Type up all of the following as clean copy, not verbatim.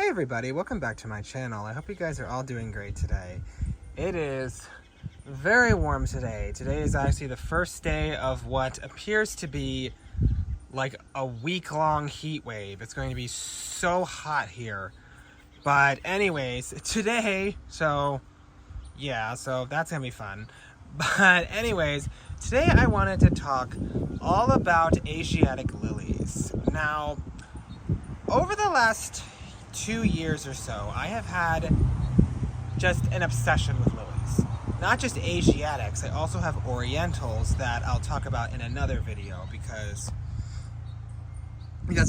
Hey everybody, welcome back to my channel. I hope you guys are all doing great today. It is very warm today. Today is actually the first day of what appears to be like a week-long heat wave. It's going to be so hot here. But anyways, today, so that's gonna be fun. But anyways, today I wanted to talk all about Asiatic lilies. Now, over the last 2 years or so, I have had just an obsession with lilies. Not just Asiatics, I also have Orientals that I'll talk about in another video because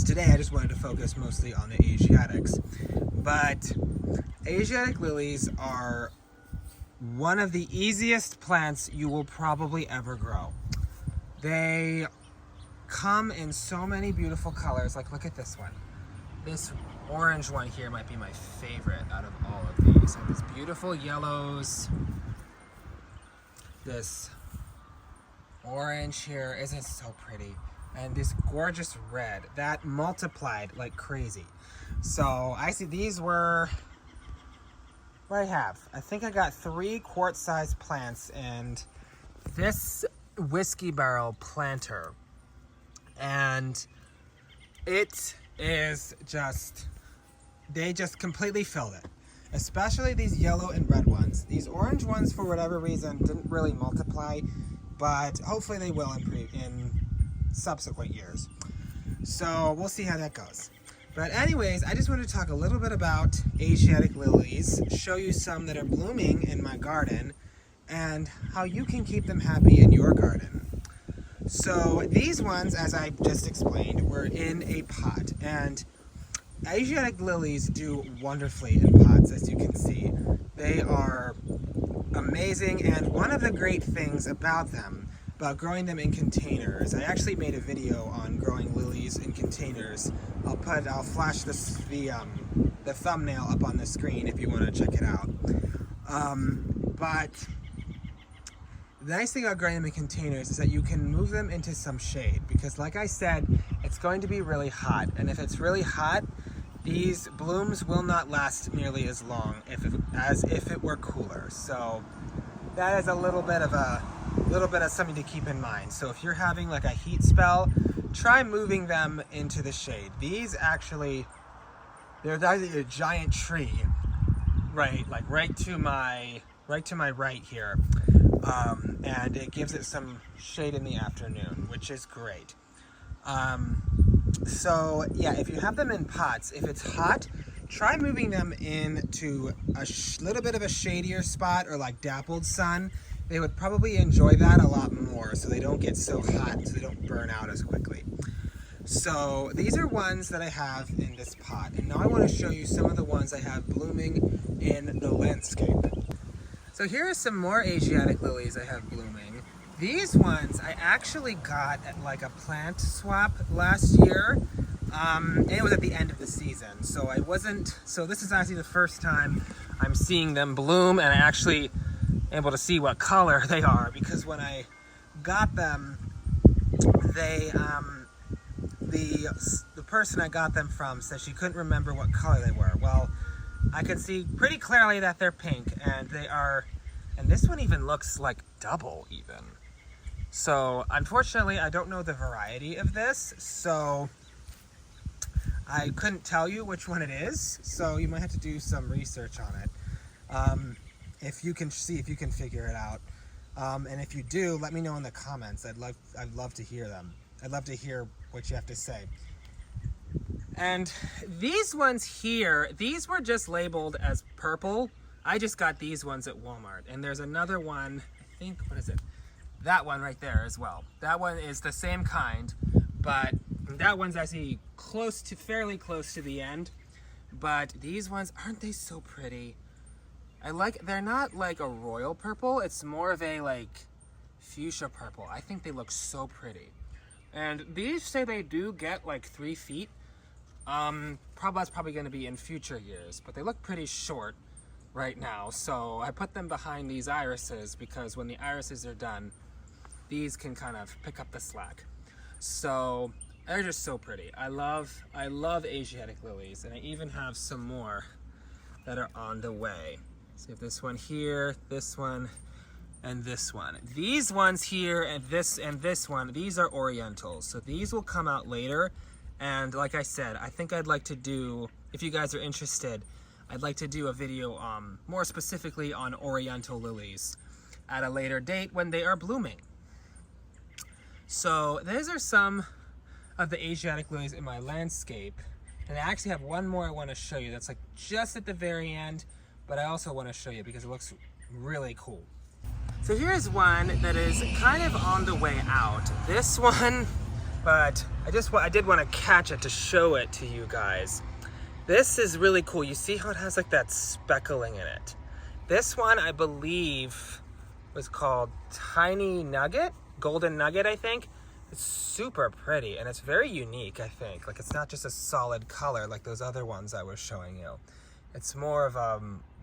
today I just wanted to focus mostly on the Asiatics. But Asiatic lilies are one of the easiest plants you will probably ever grow. They come in so many beautiful colors. Like, look at this one. This orange one here might be my favorite out of all of these. Like, these beautiful yellows. This orange here isn't so pretty. And this gorgeous red that multiplied like crazy. So I see these were, what I have. I think I got 3 quart-sized plants and this whiskey barrel planter. And it is just, they just completely filled it. Especially these yellow and red ones. These orange ones, for whatever reason, didn't really multiply, but hopefully they will in subsequent years. So we'll see how that goes. But anyways, I just wanted to talk a little bit about Asiatic lilies, show you some that are blooming in my garden, and how you can keep them happy in your garden. So these ones, as I just explained, were in a pot, and Asiatic lilies do wonderfully in pots, as you can see. They are amazing, and one of the great things about them, about growing them in containers, I actually made a video on growing lilies in containers. I'll flash the thumbnail up on the screen if you want to check it out. But the nice thing about growing them in containers is that you can move them into some shade, because like I said, it's going to be really hot, and if it's really hot, these blooms will not last nearly as long as if it were cooler. So that is a little bit of something to keep in mind. So if you're having like a heat spell, try moving them into the shade. These actually, there's actually a giant tree right to my right here. And it gives it some shade in the afternoon, which is great. So yeah, if you have them in pots, if it's hot, try moving them into a little bit of a shadier spot or like dappled sun. They would probably enjoy that a lot more, so they don't get so hot, so they don't burn out as quickly. So these are ones that I have in this pot, and now I want to show you some of the ones I have blooming in the landscape. So here are some more Asiatic lilies I have blooming. These ones I actually got at like a plant swap last year, and it was at the end of the season. So this is actually the first time I'm seeing them bloom, and I actually able to see what color they are, because when I got them, they the person I got them from said she couldn't remember what color they were. Well, I could see pretty clearly that they're pink, and they are, and this one even looks like double even. So unfortunately, I don't know the variety of this, so I couldn't tell you which one it is. So you might have to do some research on it. If you can figure it out. And if you do, let me know in the comments. I'd love to hear them. I'd love to hear what you have to say. And these ones here, these were just labeled as purple. I just got these ones at Walmart. And there's another one, I think, what is it? That one right there as well. That one is the same kind, but that one's actually fairly close to the end. But these ones, aren't they so pretty? They're not like a royal purple, it's more of a like fuchsia purple. I think they look so pretty. And these say they do get like 3 feet. That's probably gonna be in future years, but they look pretty short right now. So I put them behind these irises because when the irises are done, these can kind of pick up the slack. So They're just so pretty. I love Asiatic lilies, and I even have some more that are on the way. So you have this one here, this one, and this one. These ones here and this one, these are orientals. So these will come out later. And like I said, I think I'd like to do, if you guys are interested, I'd like to do a video more specifically on oriental lilies at a later date when they are blooming. So these are some of the Asiatic lilies in my landscape. And I actually have one more I want to show you that's like just at the very end, but I also want to show you because it looks really cool. So here's one that is kind of on the way out. This one, but I did want to catch it to show it to you guys. This is really cool. You see how it has like that speckling in it. This one I believe was called Tiny Nugget, Golden Nugget I think. It's super pretty and it's very unique I think. Like it's not just a solid color like those other ones I was showing you. It's more of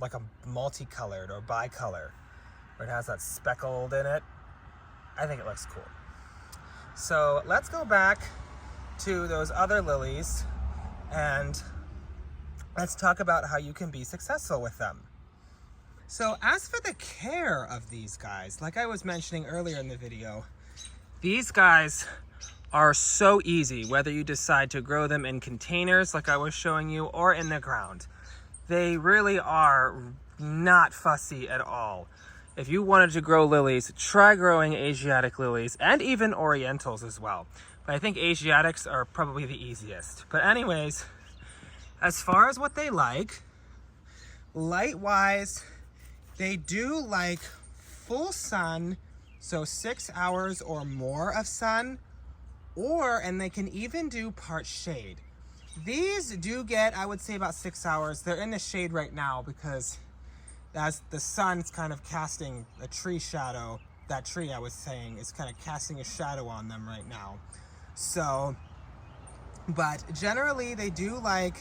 like a multicolored or bicolor where it has that speckled in it. I think it looks cool. So let's go back to those other lilies and let's talk about how you can be successful with them. So as for the care of these guys, like I was mentioning earlier in the video, these guys are so easy, whether you decide to grow them in containers like I was showing you or in the ground. They really are not fussy at all. If you wanted to grow lilies, try growing Asiatic lilies and even orientals as well. But I think Asiatics are probably the easiest. But anyways, as far as what they like, light-wise, they do like full sun, so 6 hours or more of sun, and they can even do part shade. These do get, I would say, about 6 hours. They're in the shade right now because as the sun's kind of casting a tree shadow, that tree I was saying is kind of casting a shadow on them right now. So, but generally they do like,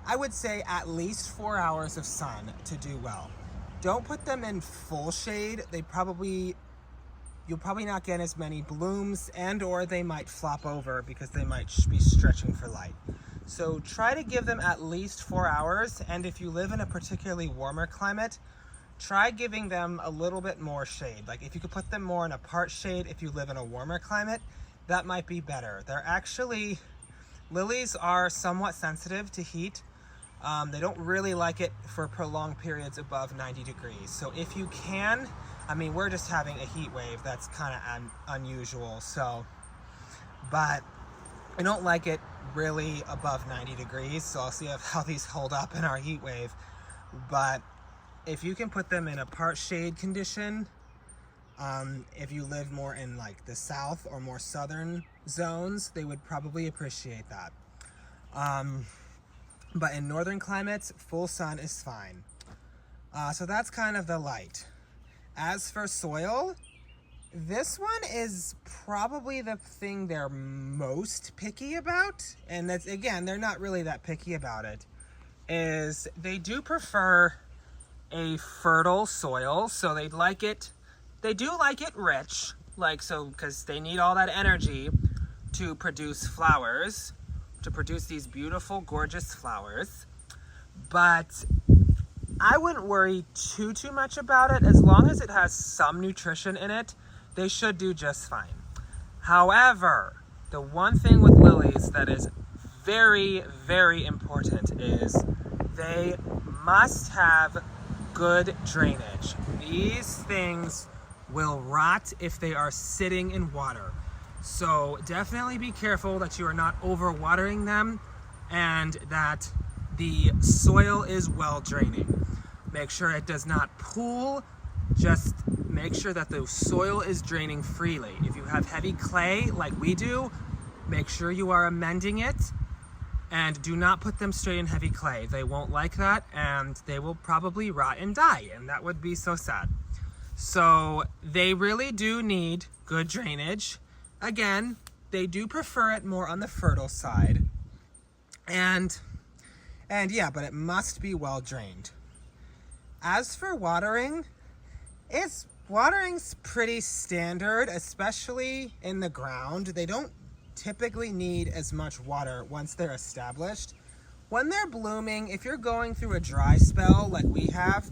I would say at least 4 hours of sun to do well. Don't put them in full shade. You'll probably not get as many blooms and or they might flop over because they might be stretching for light. So try to give them at least 4 hours, and if you live in a particularly warmer climate, try giving them a little bit more shade. Like if you could put them more in a part shade if you live in a warmer climate, that might be better. Lilies are somewhat sensitive to heat. They don't really like it for prolonged periods above 90 degrees. So if you can, I mean, we're just having a heat wave that's kind of unusual, so, but I don't like it really above 90 degrees, so I'll see how these hold up in our heat wave. But if you can put them in a part shade condition, if you live more in like the south or more southern zones, they would probably appreciate that. But in northern climates, full sun is fine. So that's kind of the light. As for soil, this one is probably the thing they're most picky about, and that's, again, they're not really that picky about it, is they do prefer a fertile soil, so they do like it rich, like so, because they need all that energy to produce flowers, to produce these beautiful, gorgeous flowers. But I wouldn't worry too much about it. As long as it has some nutrition in it, they should do just fine. However, the one thing with lilies that is very, very important is they must have good drainage. These things will rot if they are sitting in water. So definitely be careful that you are not overwatering them and that the soil is well draining. Make sure it does not pool. Just make sure that the soil is draining freely. If you have heavy clay like we do, make sure you are amending it, and do not put them straight in heavy clay. They won't like that, and they will probably rot and die, and that would be so sad. So they really do need good drainage. Again, they do prefer it more on the fertile side. And yeah, but it must be well drained. As for watering, watering's pretty standard, especially in the ground. They don't typically need as much water once they're established. When they're blooming, if you're going through a dry spell like we have,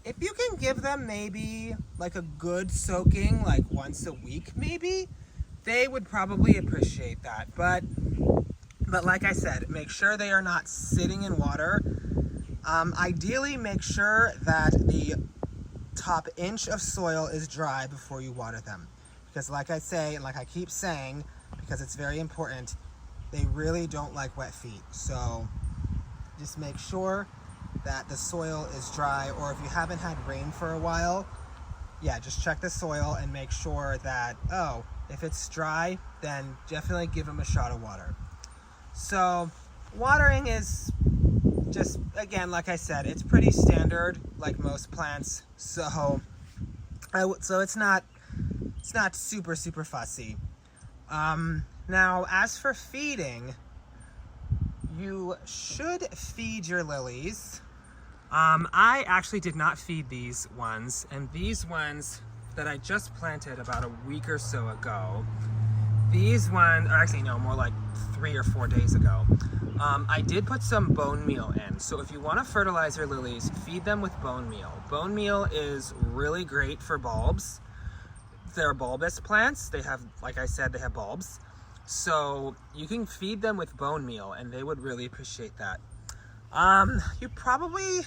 if you can give them maybe like a good soaking, like once a week maybe, they would probably appreciate that. But like I said, make sure they are not sitting in water. Ideally, make sure that the top inch of soil is dry before you water them. Because like I say, and like I keep saying, because it's very important, they really don't like wet feet. So just make sure that the soil is dry, or if you haven't had rain for a while, yeah, just check the soil and make sure that, oh, if it's dry, then definitely give them a shot of water. So watering is just, again, like I said, it's pretty standard like most plants. So it's not super fussy. Now, as for feeding, you should feed your lilies. I actually did not feed these ones, and these ones that I just planted about a week or so ago, these ones, or actually no, more like 3 or 4 days ago, I did put some bone meal in. So if you want to fertilize your lilies, feed them with bone meal. Bone meal is really great for bulbs. They're bulbous plants. They have, like I said, they have bulbs. So you can feed them with bone meal and they would really appreciate that. You probably,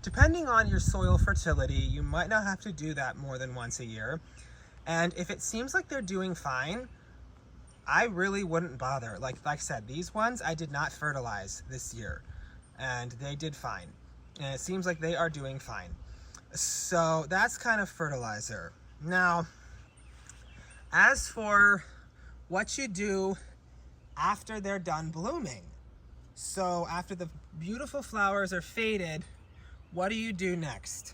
depending on your soil fertility, you might not have to do that more than once a year. And if it seems like they're doing fine, I really wouldn't bother. Like I said, these ones I did not fertilize this year and they did fine. And it seems like they are doing fine. So that's kind of fertilizer. Now, as for what you do after they're done blooming. So after the beautiful flowers are faded, what do you do next?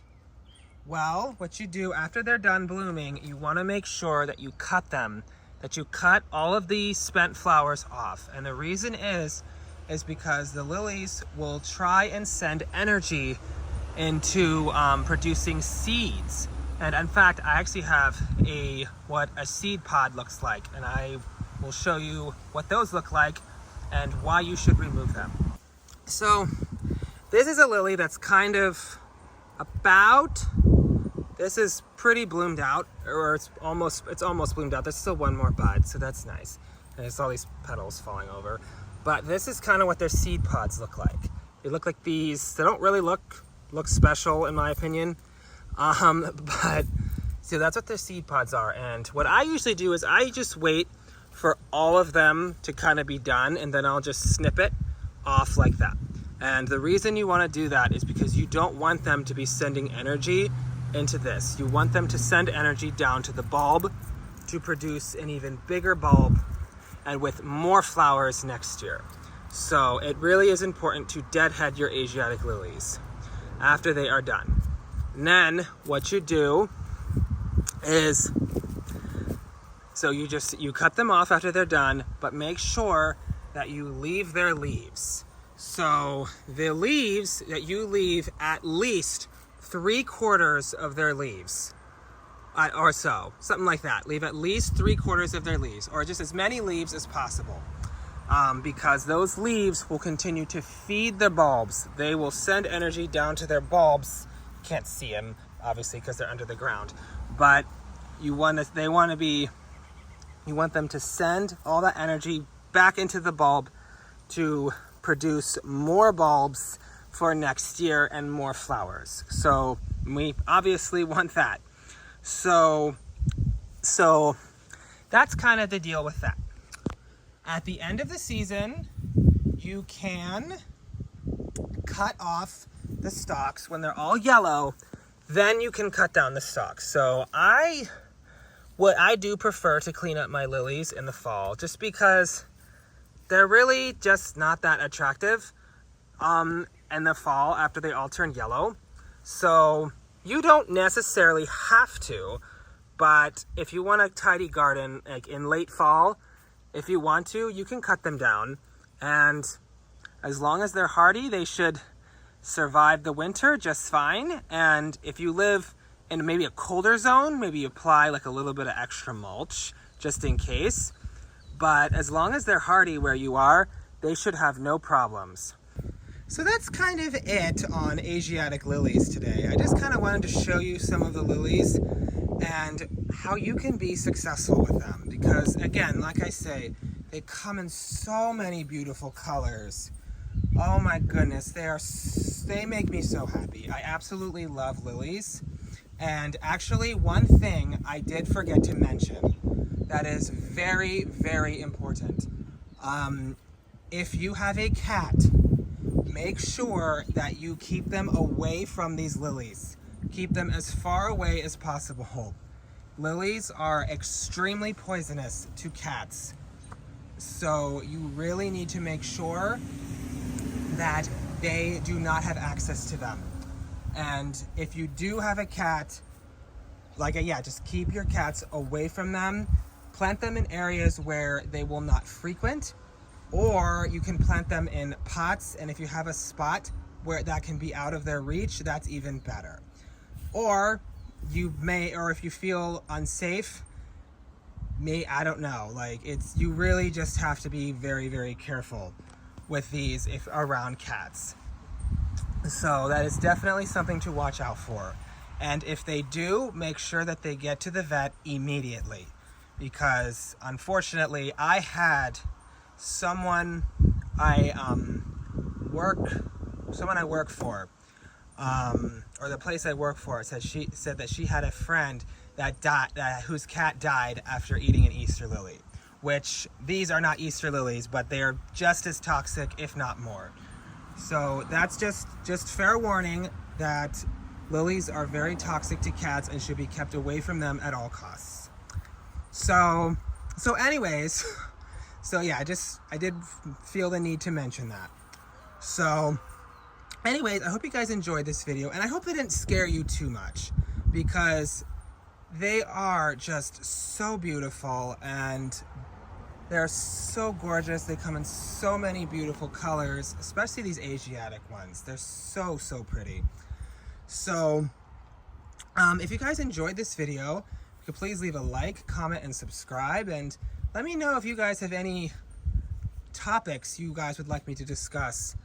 Well, what you do after they're done blooming, you want to make sure that you cut them, that you cut all of the spent flowers off. And the reason is because the lilies will try and send energy into producing seeds. And in fact, I actually have what a seed pod looks like, and I will show you what those look like and why you should remove them. So this is a lily that's kind of this is pretty bloomed out, or it's almost bloomed out. There's still one more bud, so that's nice. And there's all these petals falling over. But this is kind of what their seed pods look like. They look like these. They don't really look special in my opinion. But so that's what their seed pods are. And what I usually do is I just wait for all of them to kind of be done, and then I'll just snip it off like that. And the reason you want to do that is because you don't want them to be sending energy into this. You want them to send energy down to the bulb to produce an even bigger bulb and with more flowers next year. So it really is important to deadhead your Asiatic lilies after they are done. And then what you do is, so you cut them off after they're done, but make sure that you leave their leaves. So the leaves that you leave, at least 3/4 of their leaves, or so, something like that. Leave at least 3/4 of their leaves, or just as many leaves as possible. Because those leaves will continue to feed the bulbs. They will send energy down to their bulbs. Can't see them obviously because they're under the ground, but you want them to send all that energy back into the bulb to produce more bulbs for next year and more flowers. So we obviously want that. So that's kind of the deal with that. At the end of the season, you can cut off the stalks when they're all yellow. Then you can cut down the stalks. So I do prefer to clean up my lilies in the fall, just because they're really just not that attractive in the fall after they all turn yellow. So you don't necessarily have to, but if you want a tidy garden, like in late fall, if you want to, you can cut them down. And as long as they're hardy, they should survive the winter just fine. And if you live in maybe a colder zone, maybe apply like a little bit of extra mulch just in case. but as long as they're hardy where you are, they should have no problems. So that's kind of it on Asiatic lilies today. I just kind of wanted to show you some of the lilies and how you can be successful with them. Because again, like I say, they come in so many beautiful colors. Oh my goodness, they make me so happy. I absolutely love lilies. And actually, one thing I did forget to mention that is very, very important. If you have a cat, make sure that you keep them away from these lilies. Keep them as far away as possible. Lilies are extremely poisonous to cats. So you really need to make sure that they do not have access to them. And if you do have a cat, just keep your cats away from them. Plant them in areas where they will not frequent, or you can plant them in pots, and if you have a spot where that can be out of their reach, that's even better. Or if you feel unsafe, I don't know, you really just have to be very, very careful with these if around cats. So that is definitely something to watch out for. And if they do, make sure that they get to the vet immediately. Because unfortunately, I had someone I work for, or the place I work for, said that she had a friend whose cat died after eating an Easter lily. Which these are not Easter lilies, but they are just as toxic, if not more. So that's just fair warning that lilies are very toxic to cats and should be kept away from them at all costs. So anyways, yeah, I did feel the need to mention that. So anyways, I hope you guys enjoyed this video, and I hope it didn't scare you too much, because they are just so beautiful and they're so gorgeous. They come in so many beautiful colors, especially these Asiatic ones. They're so, so pretty. So if you guys enjoyed this video, you could please leave a like, comment, and subscribe, and let me know if you guys have any topics you guys would like me to discuss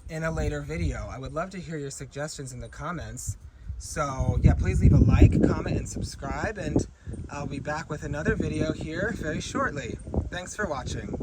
in a later video. I would love to hear your suggestions in the comments. So yeah, please leave a like, comment, and subscribe, and I'll be back with another video here very shortly. Thanks for watching.